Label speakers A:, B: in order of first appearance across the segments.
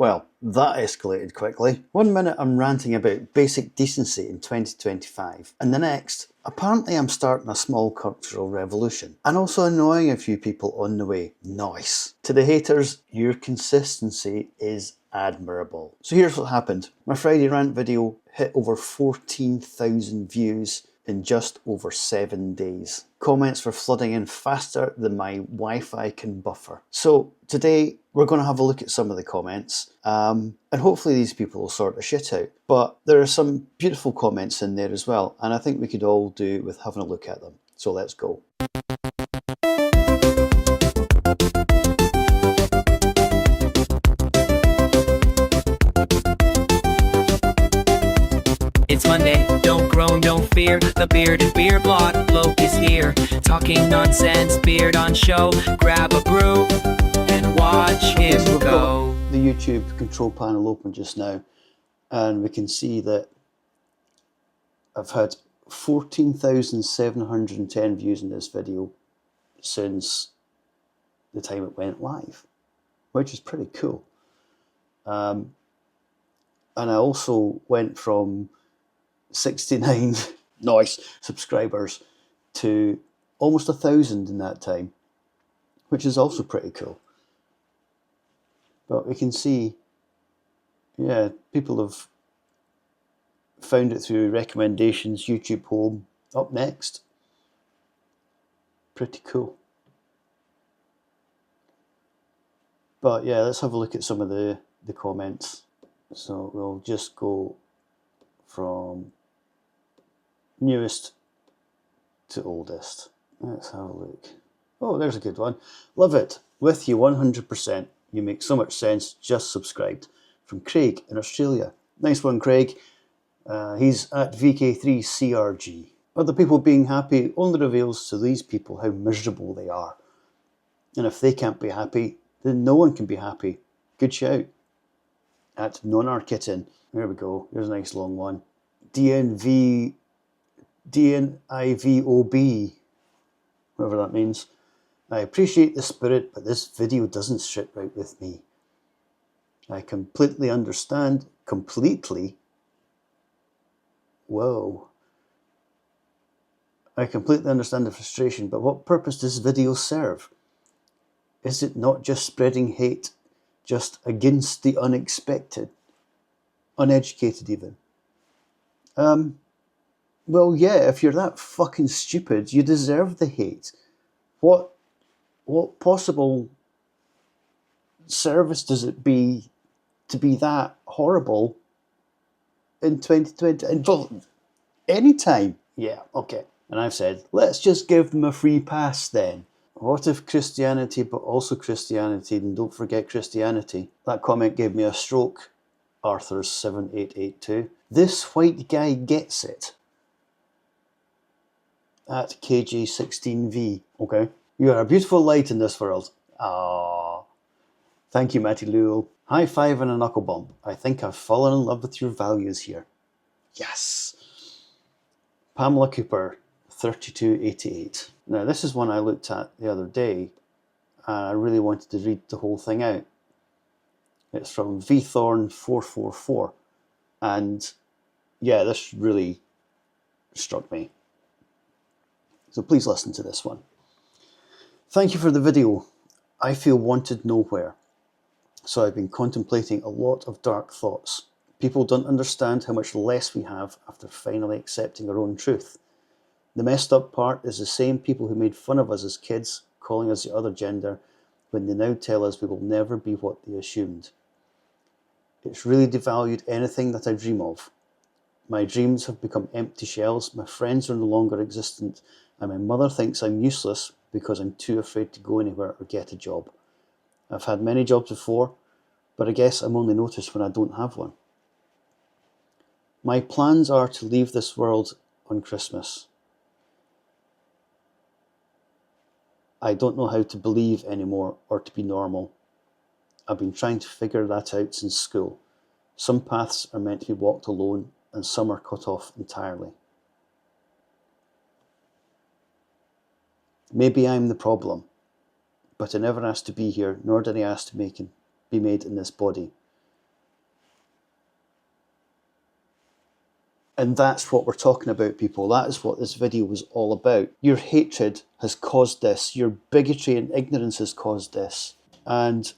A: Well, that escalated quickly. 1 minute I'm ranting about basic decency in 2025, and the next, apparently I'm starting a small cultural revolution, and also annoying a few people on the way. Nice. To the haters, your consistency is admirable. So here's what happened. My Friday rant video hit over 14,000 views in just over 7 days. Comments were flooding in faster than my Wi-Fi can buffer. So today we're going to have a look at some of the comments, and hopefully these people will sort the shit out. But there are some beautiful comments in there as well, and I think we could all do with having a look at them. So let's go.
B: It's Monday, don't groan, don't fear. The bearded beer blot bloke is here. Talking nonsense, beard on show. Grab a brew and watch him
A: So we've
B: go.
A: got the YouTube control panel open just now, and we can see that I've had 14,710 views in this video since the time it went live, which is pretty cool. And I also went from 69 nice subscribers to almost 1,000 in that time, which is also pretty cool. But we can see, yeah, people have found it through recommendations, YouTube Home, up next. Pretty cool. But yeah, let's have a look at some of the comments. So we'll just go from newest to oldest. Let's have a look. Oh, there's a good one. Love it. With you 100%. You make so much sense. Just subscribed. From Craig in Australia. Nice one, Craig. He's at VK3CRG. Other people being happy only reveals to these people how miserable they are. And if they can't be happy, then no one can be happy. Good shout. At Nonarkitten. There we go. Here's a nice long one. DNIVOB, whatever that means. I appreciate the spirit, but this video doesn't sit right with me. I completely understand, Whoa. I completely understand the frustration, but what purpose does video serve? Is it not just spreading hate, just against the unexpected? Uneducated even. Well, yeah, if you're that fucking stupid, you deserve the hate. What possible service does it be to be that horrible in 2020? And well, anytime. Yeah, okay. And I've said, let's just give them a free pass then. What if Christianity, but also Christianity, and don't forget Christianity? That comment gave me a stroke. Arthur's 7882. This white guy gets it. At KJ16V. Okay. You are a beautiful light in this world. Ah. Thank you, Matty Lewell. High five and a knuckle bump. I think I've fallen in love with your values here. Yes. Pamela Cooper, 3288. Now, this is one I looked at the other day, and I really wanted to read the whole thing out. It's from vthorn444. And yeah, this really struck me. So please listen to this one. Thank you for the video. I feel wanted nowhere. So I've been contemplating a lot of dark thoughts. People don't understand how much less we have after finally accepting our own truth. The messed up part is the same people who made fun of us as kids, calling us the other gender, when they now tell us we will never be what they assumed. It's really devalued anything that I dream of. My dreams have become empty shells, my friends are no longer existent, and my mother thinks I'm useless because I'm too afraid to go anywhere or get a job. I've had many jobs before, but I guess I'm only noticed when I don't have one. My plans are to leave this world on Christmas. I don't know how to believe anymore or to be normal. I've been trying to figure that out since school. Some paths are meant to be walked alone and some are cut off entirely. Maybe I'm the problem, but I never asked to be here, nor did I ask to be made in this body. And that's what we're talking about, people. That is what this video was all about. Your hatred has caused this. Your bigotry and ignorance has caused this. And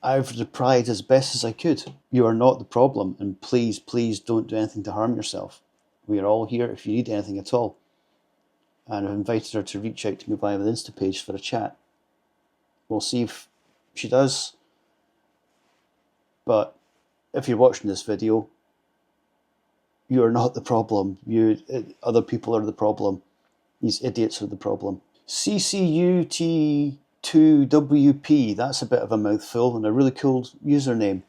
A: I've replied as best as I could. You are not the problem, and please, please don't do anything to harm yourself. We are all here if you need anything at all. And I've invited her to reach out to me via the Insta page for a chat. We'll see if she does. But if you're watching this video, you are not the problem. Other people are the problem. These idiots are the problem. CCUT2WP, that's a bit of a mouthful and a really cool username.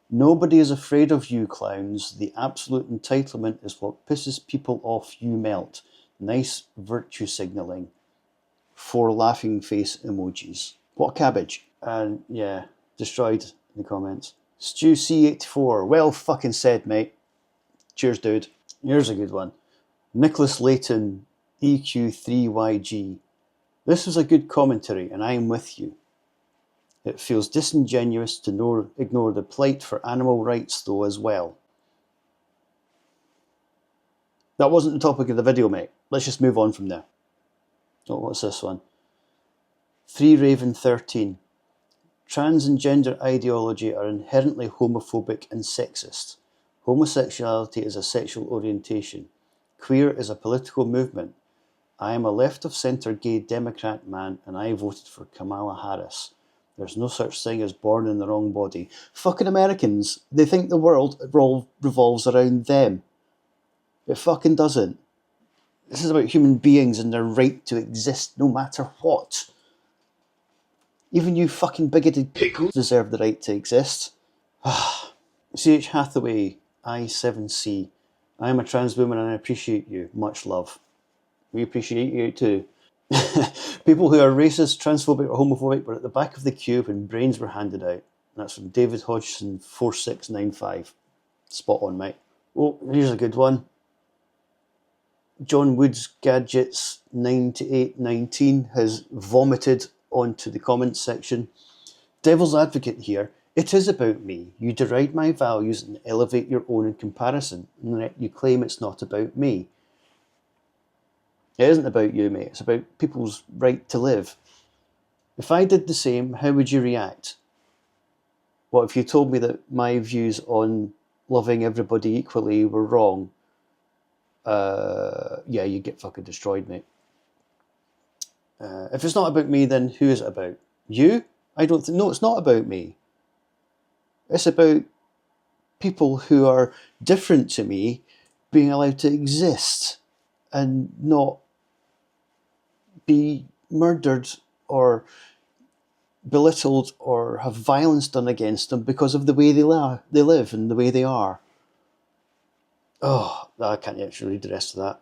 A: Nobody is afraid of you clowns. The absolute entitlement is what pisses people off. You melt. Nice virtue signalling. 4 laughing face emojis. What cabbage? And yeah, destroyed in the comments. Stu C84, well fucking said, mate. Cheers, dude. Here's a good one. Nicholas Layton EQ3YG. This was a good commentary, and I am with you. It feels disingenuous to ignore the plight for animal rights, though, as well. That wasn't the topic of the video, mate. Let's just move on from there. Oh, what's this one? 3Raven13. Trans and gender ideology are inherently homophobic and sexist. Homosexuality is a sexual orientation. Queer is a political movement. I am a left-of-centre gay Democrat man, and I voted for Kamala Harris. There's no such thing as born in the wrong body. Fucking Americans, they think the world revolves around them. It fucking doesn't. This is about human beings and their right to exist no matter what. Even you fucking bigoted pickles deserve the right to exist. CH Hathaway, I7C. I am a trans woman and I appreciate you. Much love. We appreciate you too. People who are racist, transphobic or homophobic were at the back of the queue when brains were handed out. That's from David Hodgson 4695. Spot on, mate. Oh, here's a good one. John Woods Gadgets 9819 has vomited onto the comments section. Devil's advocate here. It is about me. You deride my values and elevate your own in comparison, and yet you claim it's not about me. It isn't about you, mate. It's about people's right to live. If I did the same, how would you react? What if you told me that my views on loving everybody equally were wrong? Yeah, you'd get fucking destroyed, mate. If it's not about me, then who is it about? You? I don't think. No, it's not about me. It's about people who are different to me being allowed to exist and not be murdered or belittled or have violence done against them because of the way they live and the way they are. Oh, I can't actually read the rest of that.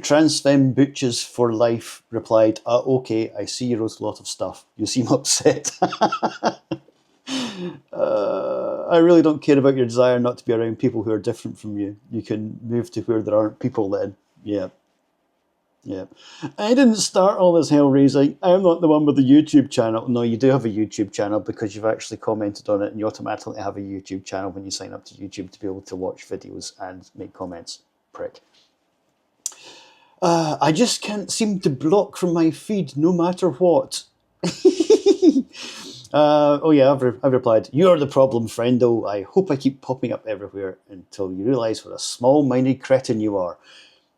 A: Transfem Butches for Life replied, okay, I see you wrote a lot of stuff. You seem upset. I really don't care about your desire not to be around people who are different from you. You can move to where there aren't people then. Yeah. Yeah. I didn't start all this hell raising. I'm not the one with the YouTube channel. No, you do have a YouTube channel because you've actually commented on it and you automatically have a YouTube channel when you sign up to YouTube to be able to watch videos and make comments. Prick. I just can't seem to block from my feed no matter what. Oh yeah, I've replied. You're the problem, friendo. I hope I keep popping up everywhere until you realise what a small-minded cretin you are.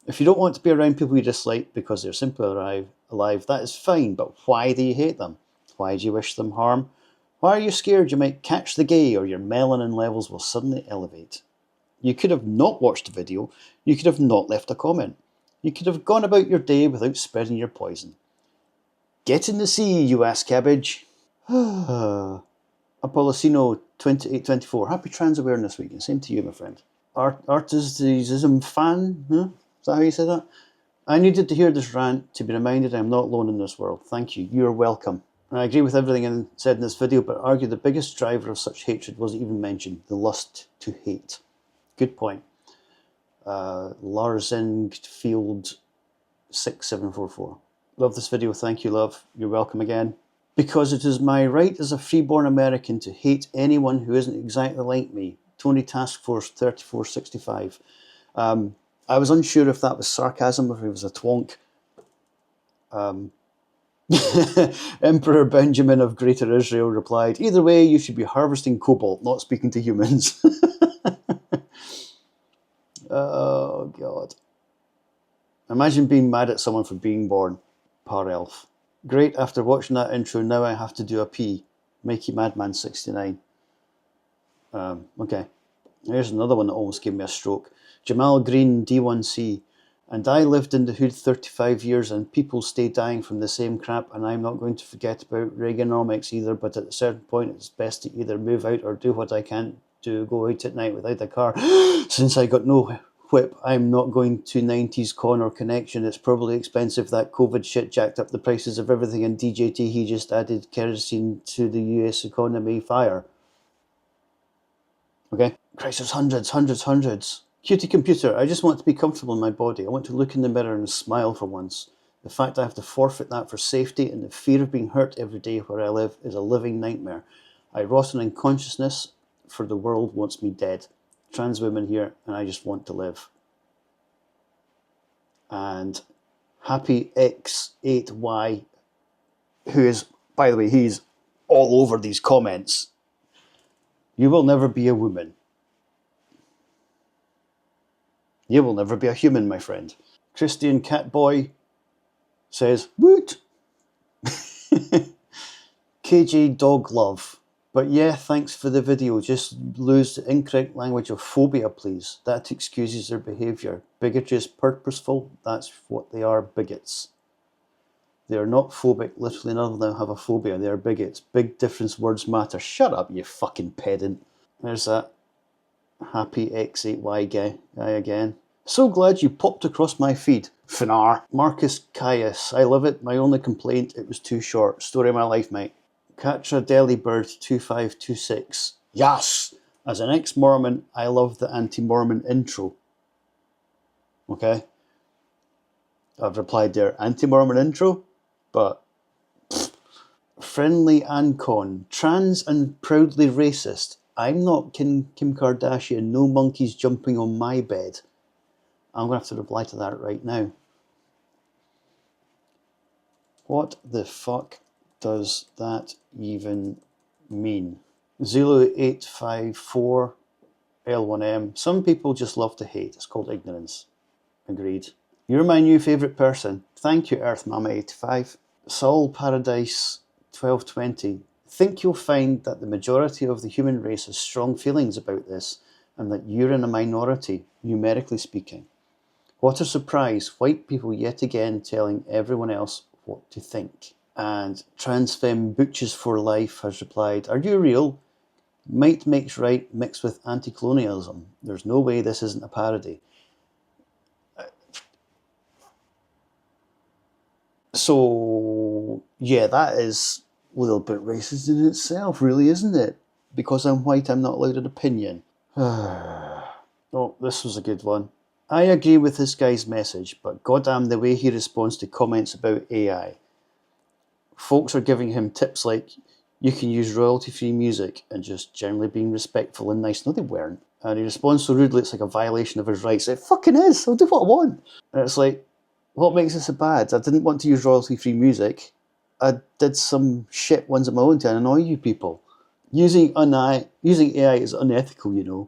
A: If you don't want to be around people you dislike because they're simply alive, that is fine, but why do you hate them? Why do you wish them harm? Why are you scared you might catch the gay or your melanin levels will suddenly elevate? You could have not watched the video. You could have not left a comment. You could have gone about your day without spreading your poison. Get in the sea, you ass cabbage. Apollicino 2824. Happy Trans Awareness Week. And same to you, my friend. Artism fan? Huh? Is that how you say that? I needed to hear this rant to be reminded I'm not alone in this world. Thank you. You're welcome. And I agree with everything said in this video, but argue the biggest driver of such hatred wasn't even mentioned. The lust to hate. Good point. Larsengfield 6744. Love this video. Thank you, love. You're welcome again. Because it is my right as a freeborn American to hate anyone who isn't exactly like me. Tony Task Force 3465. I was unsure if that was sarcasm or if it was a twonk. Emperor Benjamin of Greater Israel replied, either way, you should be harvesting cobalt, not speaking to humans. Oh, God. Imagine being mad at someone for being born. Par elf. Great, after watching that intro, now I have to do a pee. Makey Madman 69. Okay. Here's another one that almost gave me a stroke. Jamal Green D1C. And I lived in the hood 35 years and people stay dying from the same crap, and I'm not going to forget about Reaganomics either, but at a certain point it's best to either move out or do what I can to go out at night without a car. Since I got no whip, I'm not going to 90s Con or Connection. It's probably expensive. That COVID shit jacked up the prices of everything, and DJT, he just added kerosene to the US economy. Fire. Okay. Christ, there's hundreds. Cutie computer, I just want to be comfortable in my body. I want to look in the mirror and smile for once. The fact I have to forfeit that for safety and the fear of being hurt every day where I live is a living nightmare. I rot in unconsciousness, for the world wants me dead. Trans women here, and I just want to live. And Happy X8Y, who is, by the way, he's all over these comments. You will never be a woman. You will never be a human, my friend. Christian Catboy says, woot! KJ Dog Love. But yeah, thanks for the video. Just lose the incorrect language of phobia, please. That excuses their behaviour. Bigotry is purposeful. That's what they are, bigots. They are not phobic. Literally none of them have a phobia. They are bigots. Big difference, words matter. Shut up, you fucking pedant. There's that Happy X8Y guy again. So glad you popped across my feed. Finar. Marcus Caius. I love it. My only complaint, it was too short. Story of my life, mate. Katra Delibird 2526. Yes! As an ex-Mormon, I love the anti-Mormon intro. Okay? I've replied there, anti-Mormon intro? But Friendly Ancon. Trans and proudly racist. I'm not Kim Kardashian. No monkeys jumping on my bed. I'm going to have to reply to that right now. What the fuck does that even mean? Zulu 854 L1M. Some people just love to hate. It's called ignorance. Agreed. You're my new favourite person. Thank you, Earth Mama 85. Soul Paradise 1220. Think you'll find that the majority of the human race has strong feelings about this, and that you're in a minority, numerically speaking. What a surprise, white people yet again telling everyone else what to think. And Transfemme Butches for Life has replied, are you real? Might makes right mixed with anti-colonialism. There's no way this isn't a parody. So, yeah, that is a little bit racist in itself, really, isn't it? Because I'm white, I'm not allowed an opinion. Oh, this was a good one. I agree with this guy's message, but goddamn the way he responds to comments about AI. Folks are giving him tips like, you can use royalty-free music, and just generally being respectful and nice. No, they weren't. And he responds so rudely, it's like a violation of his rights. It fucking is, I'll do what I want. And it's like, what makes it so bad? I didn't want to use royalty-free music. I did some shit ones of my own to annoy you people. Using AI is unethical, you know.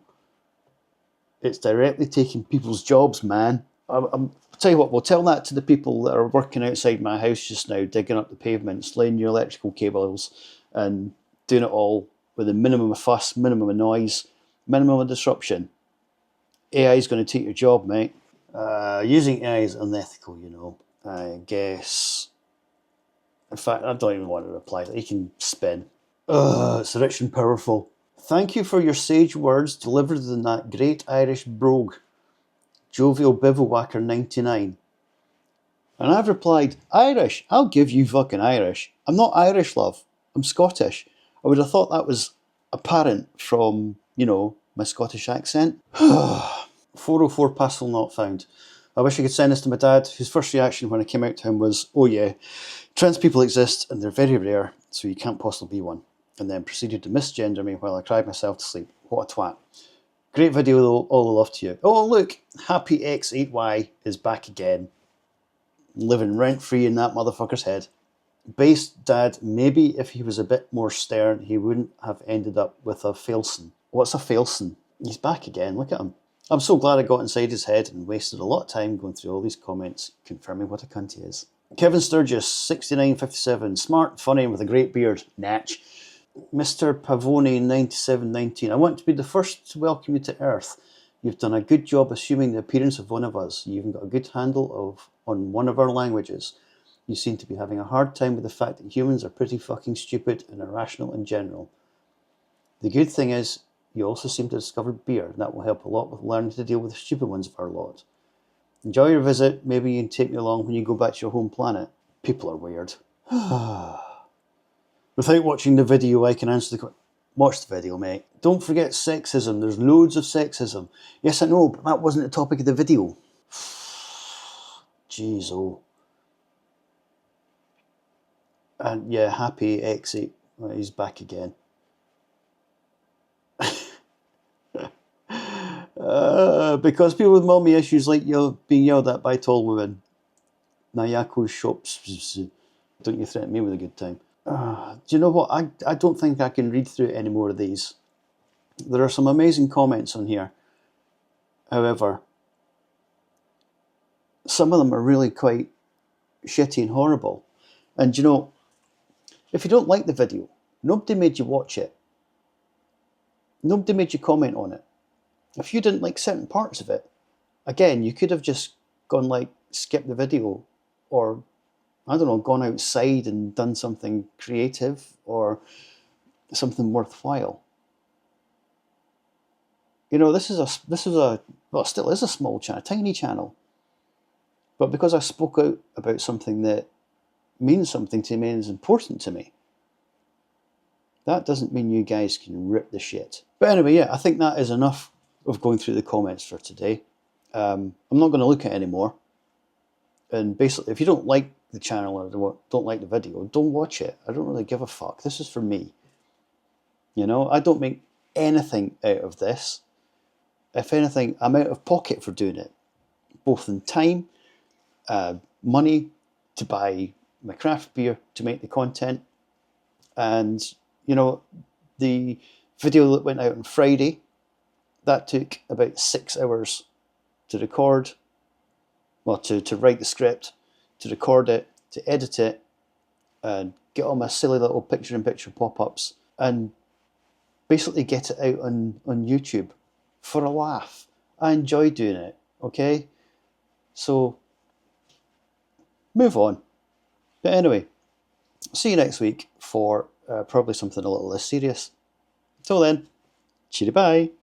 A: It's directly taking people's jobs, man. I'll tell you what, we'll tell that to the people that are working outside my house just now, digging up the pavements, laying your electrical cables, and doing it all with a minimum of fuss, minimum of noise, minimum of disruption. AI is going to take your job, mate. Using AI is unethical, you know. I guess. In fact, I don't even want to reply. He can spin. It's rich and powerful. Thank you for your sage words delivered in that great Irish brogue, Jovial Bivouacker 99. And I've replied, Irish? I'll give you fucking Irish. I'm not Irish, love. I'm Scottish. I would have thought that was apparent from, you know, my Scottish accent. 404 parcel not found. I wish I could send this to my dad, whose first reaction when I came out to him was, oh yeah, trans people exist and they're very rare, so you can't possibly be one. And then proceeded to misgender me while I cried myself to sleep. What a twat. Great video though, all the love to you. Oh look, Happy X8Y is back again. Living rent-free in that motherfucker's head. Base Dad, maybe if he was a bit more stern, he wouldn't have ended up with a failson. What's a failson? He's back again, look at him. I'm so glad I got inside his head and wasted a lot of time going through all these comments, confirming what a cunt he is. Kevin Sturgis, 6957, smart, funny, and with a great beard, natch. Mr. Pavone, 9719, I want to be the first to welcome you to Earth. You've done a good job assuming the appearance of one of us. You even got a good handle on one of our languages. You seem to be having a hard time with the fact that humans are pretty fucking stupid and irrational in general. The good thing is, you also seem to have discovered beer, and that will help a lot with learning to deal with the stupid ones of our lot. Enjoy your visit. Maybe you can take me along when you go back to your home planet. People are weird. Without watching the video, I can answer the question. Watch the video, mate. Don't forget sexism. There's loads of sexism. Yes, I know, but that wasn't the topic of the video. Jeez, oh. And yeah, Happy X8. He's back again. Because people with mommy issues like being yelled at by tall women. Nayako's shops. Don't you threaten me with a good time. Do you know what? I don't think I can read through any more of these. There are some amazing comments on here. However, some of them are really quite shitty and horrible. And you know, if you don't like the video, nobody made you watch it. Nobody made you comment on it. If you didn't like certain parts of it, again, you could have just gone like, skip the video, or I don't know, gone outside and done something creative or something worthwhile. You know, this is a well, it still is a small channel, tiny channel. But because I spoke out about something that means something to me and is important to me, that doesn't mean you guys can rip the shit. But anyway, yeah, I think that is enough of going through the comments for today. I'm not going to look at it anymore. And basically, if you don't like the channel or don't like the video, don't watch it. I don't really give a fuck. This is for me. You know, I don't make anything out of this. If anything, I'm out of pocket for doing it. Both in time, money to buy my craft beer to make the content. And, you know, the video that went out on Friday, that took about 6 hours to record. Well, to write the script, to record it, to edit it, and get all my silly little picture-in-picture pop-ups, and basically get it out on YouTube for a laugh. I enjoy doing it, okay? So, move on. But anyway, see you next week for probably something a little less serious. Until then, cheery bye.